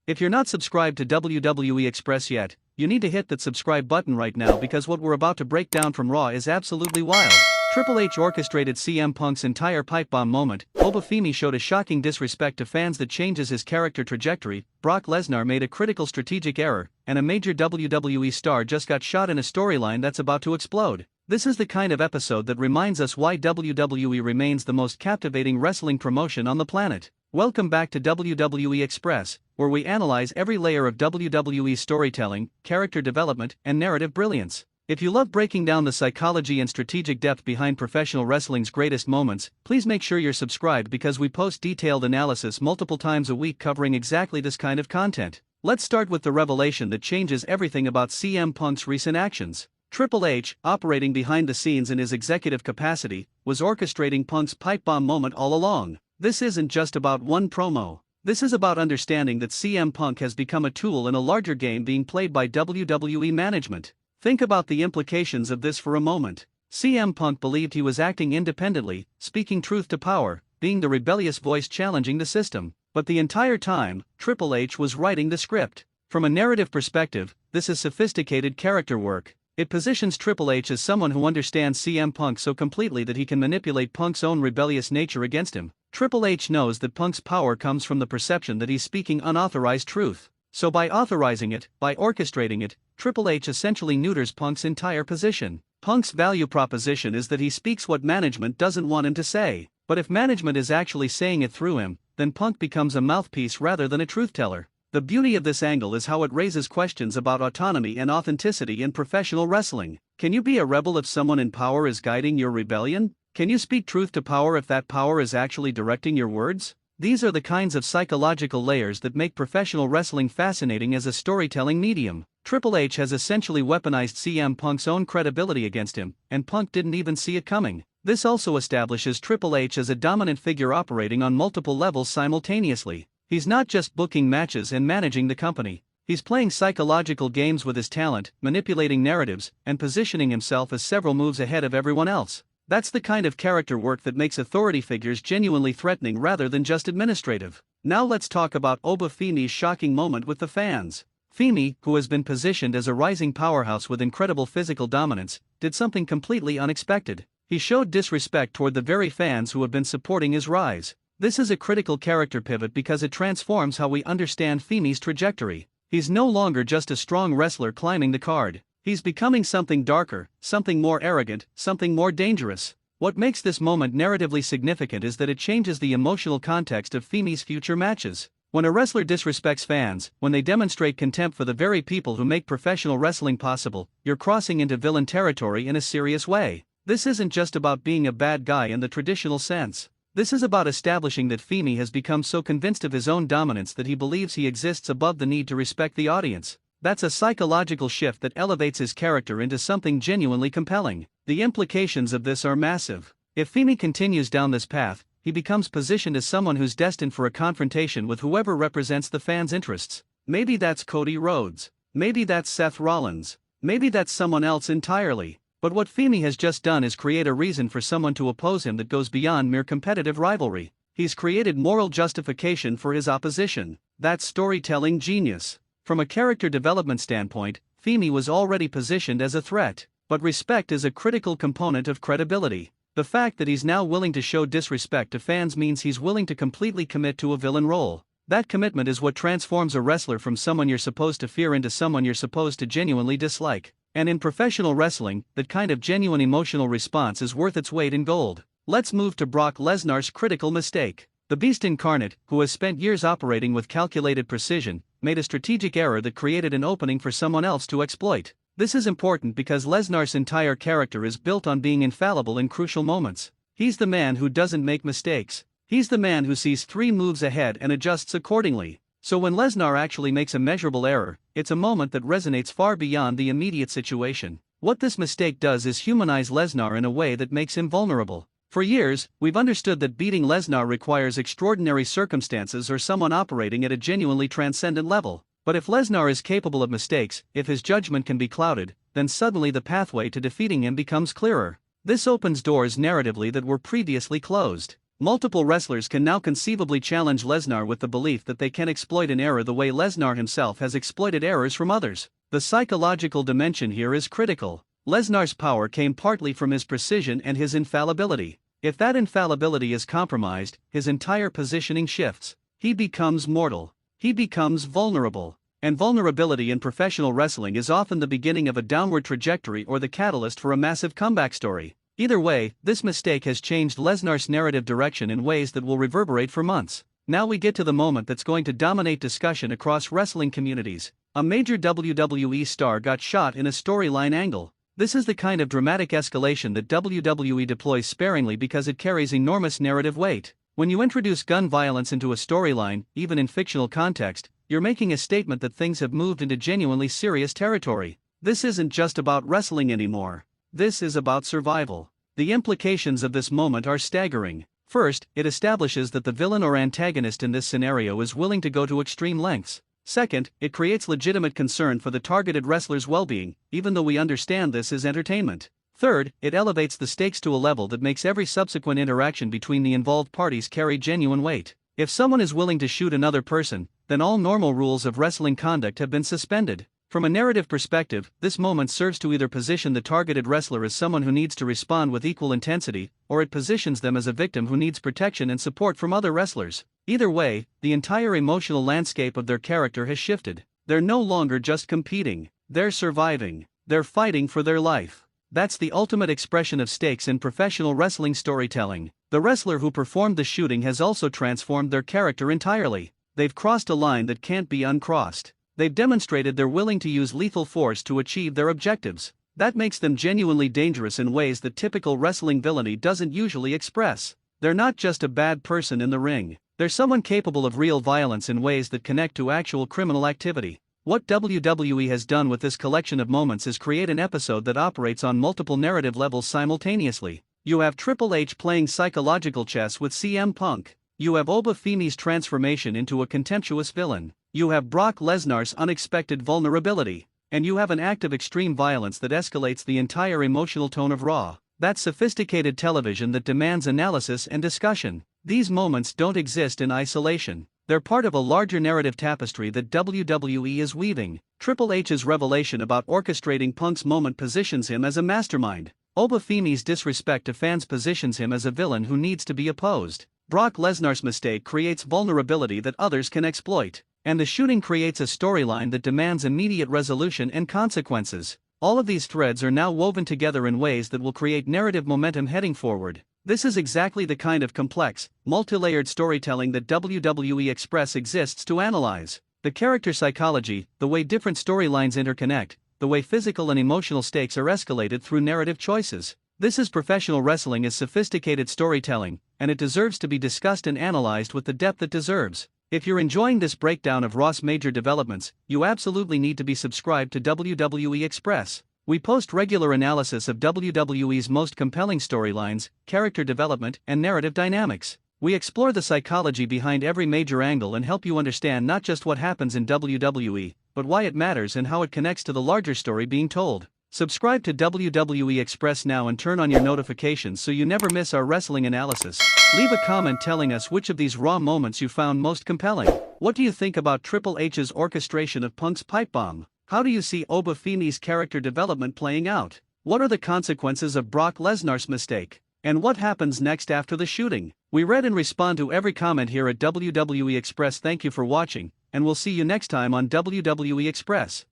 If you're not subscribed to WWE Express yet, you need to hit that subscribe button right now because what we're about to break down from Raw is absolutely wild. Triple H orchestrated CM Punk's entire pipe bomb moment. FEMI showed a shocking disrespect to fans that changes his character trajectory. Brock Lesnar made a critical strategic error, and a major WWE star just got shot in a storyline that's about to explode. This is the kind of episode that reminds us why WWE remains the most captivating wrestling promotion on the planet. Welcome back to WWE Express, where we analyze every layer of WWE storytelling, character development, and narrative brilliance. If you love breaking down the psychology and strategic depth behind professional wrestling's greatest moments, please make sure you're subscribed because we post detailed analysis multiple times a week covering exactly this kind of content. Let's start with the revelation that changes everything about CM Punk's recent actions. Triple H, operating behind the scenes in his executive capacity, was orchestrating Punk's pipe bomb moment all along. This isn't just about one promo. This is about understanding that CM Punk has become a tool in a larger game being played by WWE management. Think about the implications of this for a moment. CM Punk believed he was acting independently, speaking truth to power, being the rebellious voice challenging the system. But the entire time, Triple H was writing the script. From a narrative perspective, this is sophisticated character work. It positions Triple H as someone who understands CM Punk so completely that he can manipulate Punk's own rebellious nature against him. Triple H knows that Punk's power comes from the perception that he's speaking unauthorized truth. So by authorizing it, by orchestrating it, Triple H essentially neuters Punk's entire position. Punk's value proposition is that he speaks what management doesn't want him to say. But if management is actually saying it through him, then Punk becomes a mouthpiece rather than a truth-teller. The beauty of this angle is how it raises questions about autonomy and authenticity in professional wrestling. Can you be a rebel if someone in power is guiding your rebellion? Can you speak truth to power if that power is actually directing your words? These are the kinds of psychological layers that make professional wrestling fascinating as a storytelling medium. Triple H has essentially weaponized CM Punk's own credibility against him, and Punk didn't even see it coming. This also establishes Triple H as a dominant figure operating on multiple levels simultaneously. He's not just booking matches and managing the company. He's playing psychological games with his talent, manipulating narratives, and positioning himself as several moves ahead of everyone else. That's the kind of character work that makes authority figures genuinely threatening rather than just administrative. Now let's talk about FEMI's shocking moment with the fans. FEMI, who has been positioned as a rising powerhouse with incredible physical dominance, did something completely unexpected. He showed disrespect toward the very fans who have been supporting his rise. This is a critical character pivot because it transforms how we understand FEMI's trajectory. He's no longer just a strong wrestler climbing the card. He's becoming something darker, something more arrogant, something more dangerous. What makes this moment narratively significant is that it changes the emotional context of FEMI's future matches. When a wrestler disrespects fans, when they demonstrate contempt for the very people who make professional wrestling possible, you're crossing into villain territory in a serious way. This isn't just about being a bad guy in the traditional sense. This is about establishing that FEMI has become so convinced of his own dominance that he believes he exists above the need to respect the audience. That's a psychological shift that elevates his character into something genuinely compelling. The implications of this are massive. If FEMI continues down this path, he becomes positioned as someone who's destined for a confrontation with whoever represents the fans' interests. Maybe that's Cody Rhodes. Maybe that's Seth Rollins. Maybe that's someone else entirely. But what FEMI has just done is create a reason for someone to oppose him that goes beyond mere competitive rivalry. He's created moral justification for his opposition. That's storytelling genius. From a character development standpoint, FEMI was already positioned as a threat, but respect is a critical component of credibility. The fact that he's now willing to show disrespect to fans means he's willing to completely commit to a villain role. That commitment is what transforms a wrestler from someone you're supposed to fear into someone you're supposed to genuinely dislike. And in professional wrestling, that kind of genuine emotional response is worth its weight in gold. Let's move to Brock Lesnar's critical mistake. The Beast incarnate, who has spent years operating with calculated precision, made a strategic error that created an opening for someone else to exploit. This is important because Lesnar's entire character is built on being infallible in crucial moments. He's the man who doesn't make mistakes. He's the man who sees 3 moves ahead and adjusts accordingly. So when Lesnar actually makes a measurable error, it's a moment that resonates far beyond the immediate situation. What this mistake does is humanize Lesnar in a way that makes him vulnerable. For years, we've understood that beating Lesnar requires extraordinary circumstances or someone operating at a genuinely transcendent level. But if Lesnar is capable of mistakes, if his judgment can be clouded, then suddenly the pathway to defeating him becomes clearer. This opens doors narratively that were previously closed. Multiple wrestlers can now conceivably challenge Lesnar with the belief that they can exploit an error the way Lesnar himself has exploited errors from others. The psychological dimension here is critical. Lesnar's power came partly from his precision and his infallibility. If that infallibility is compromised, his entire positioning shifts. He becomes mortal. He becomes vulnerable. And vulnerability in professional wrestling is often the beginning of a downward trajectory or the catalyst for a massive comeback story. Either way, this mistake has changed Lesnar's narrative direction in ways that will reverberate for months. Now we get to the moment that's going to dominate discussion across wrestling communities. A major WWE star got shot in a storyline angle. This is the kind of dramatic escalation that WWE deploys sparingly because it carries enormous narrative weight. When you introduce gun violence into a storyline, even in fictional context, you're making a statement that things have moved into genuinely serious territory. This isn't just about wrestling anymore. This is about survival. The implications of this moment are staggering. First, it establishes that the villain or antagonist in this scenario is willing to go to extreme lengths. Second, it creates legitimate concern for the targeted wrestler's well-being, even though we understand this is entertainment. Third, it elevates the stakes to a level that makes every subsequent interaction between the involved parties carry genuine weight. If someone is willing to shoot another person, then all normal rules of wrestling conduct have been suspended. From a narrative perspective, this moment serves to either position the targeted wrestler as someone who needs to respond with equal intensity, or it positions them as a victim who needs protection and support from other wrestlers. Either way, the entire emotional landscape of their character has shifted. They're no longer just competing, they're surviving, they're fighting for their life. That's the ultimate expression of stakes in professional wrestling storytelling. The wrestler who performed the shooting has also transformed their character entirely. They've crossed a line that can't be uncrossed. They've demonstrated they're willing to use lethal force to achieve their objectives. That makes them genuinely dangerous in ways that typical wrestling villainy doesn't usually express. They're not just a bad person in the ring. They're someone capable of real violence in ways that connect to actual criminal activity. What WWE has done with this collection of moments is create an episode that operates on multiple narrative levels simultaneously. You have Triple H playing psychological chess with CM Punk. You have OBA FEMI's transformation into a contemptuous villain. You have Brock Lesnar's unexpected vulnerability. And you have an act of extreme violence that escalates the entire emotional tone of Raw. That's sophisticated television that demands analysis and discussion. These moments don't exist in isolation. They're part of a larger narrative tapestry that WWE is weaving. Triple H's revelation about orchestrating Punk's moment positions him as a mastermind. OBA FEMI's disrespect to fans positions him as a villain who needs to be opposed. Brock Lesnar's mistake creates vulnerability that others can exploit. And the shooting creates a storyline that demands immediate resolution and consequences. All of these threads are now woven together in ways that will create narrative momentum heading forward. This is exactly the kind of complex, multi-layered storytelling that WWE Express exists to analyze. The character psychology, the way different storylines interconnect, the way physical and emotional stakes are escalated through narrative choices. This is professional wrestling as sophisticated storytelling, and it deserves to be discussed and analyzed with the depth it deserves. If you're enjoying this breakdown of Raw's major developments, you absolutely need to be subscribed to WWE Express. We post regular analysis of WWE's most compelling storylines, character development, and narrative dynamics. We explore the psychology behind every major angle and help you understand not just what happens in WWE, but why it matters and how it connects to the larger story being told. Subscribe to WWE Express now and turn on your notifications so you never miss our wrestling analysis. Leave a comment telling us which of these Raw moments you found most compelling. What do you think about Triple H's orchestration of Punk's pipe bomb? How do you see OBA FEMI's character development playing out? What are the consequences of Brock Lesnar's mistake? And what happens next after the shooting? We read and respond to every comment here at WWE Express. Thank you for watching, and we'll see you next time on WWE Express.